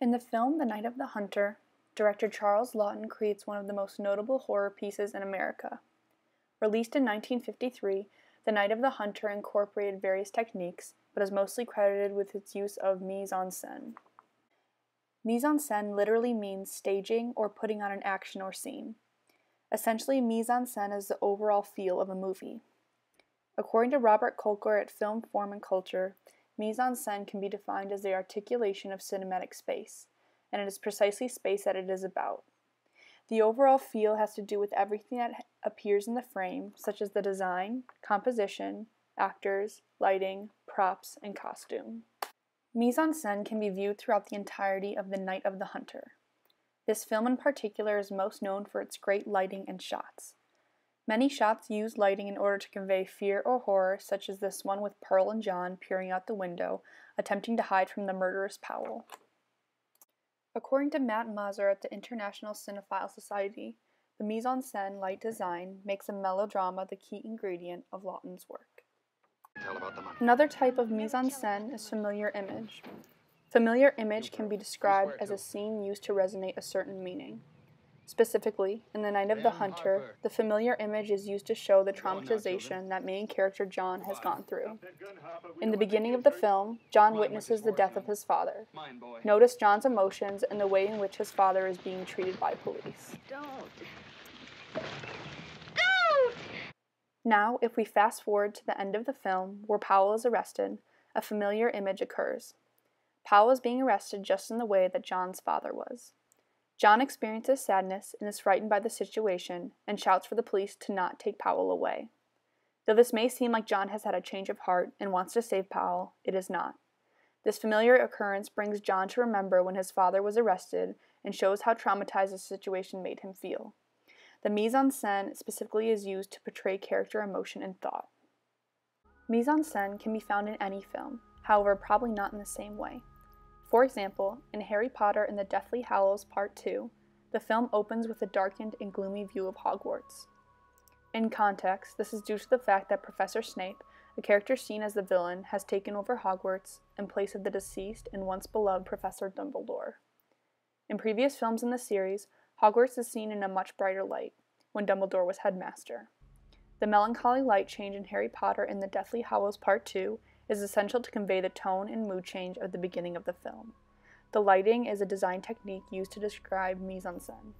In the film The Night of the Hunter, director Charles Laughton creates one of the most notable horror pieces in America. Released in 1953, The Night of the Hunter incorporated various techniques, but is mostly credited with its use of mise-en-scène. Mise-en-scène literally means staging or putting on an action or scene. Essentially, mise-en-scène is the overall feel of a movie. According to Robert Kolker at Film, Form, and Culture, mise-en-scène can be defined as the articulation of cinematic space, and it is precisely space that it is about. The overall feel has to do with everything that appears in the frame, such as the design, composition, actors, lighting, props, and costume. Mise-en-scène can be viewed throughout the entirety of The Night of the Hunter. This film in particular is most known for its great lighting and shots. Many shots use lighting in order to convey fear or horror, such as this one with Pearl and John peering out the window, attempting to hide from the murderous Powell. According to Matt Mazur at the International Cinephile Society, the mise-en-scène light design makes a melodrama the key ingredient of Laughton's work. Another type of mise-en-scène is familiar image. Familiar image can be described as a scene used to resonate a certain meaning. Specifically, in The Night of the Hunter, the familiar image is used to show the traumatization that main character John has gone through. In the beginning of the film, John witnesses the death of his father. Notice John's emotions and the way in which his father is being treated by police. Now, if we fast forward to the end of the film, where Powell is arrested, a familiar image occurs. Powell is being arrested just in the way that John's father was. John experiences sadness and is frightened by the situation and shouts for the police to not take Powell away. Though this may seem like John has had a change of heart and wants to save Powell, it is not. This familiar occurrence brings John to remember when his father was arrested and shows how traumatized the situation made him feel. The mise-en-scène specifically is used to portray character emotion and thought. Mise-en-scène can be found in any film, however probably not in the same way. For example, in Harry Potter and the Deathly Hallows Part 2, the film opens with a darkened and gloomy view of Hogwarts. In context, this is due to the fact that Professor Snape, a character seen as the villain, has taken over Hogwarts in place of the deceased and once beloved Professor Dumbledore. In previous films in the series, Hogwarts is seen in a much brighter light, when Dumbledore was headmaster. The melancholy light change in Harry Potter and the Deathly Hallows Part 2 is essential to convey the tone and mood change of the beginning of the film. The lighting is a design technique used to describe mise-en-scène.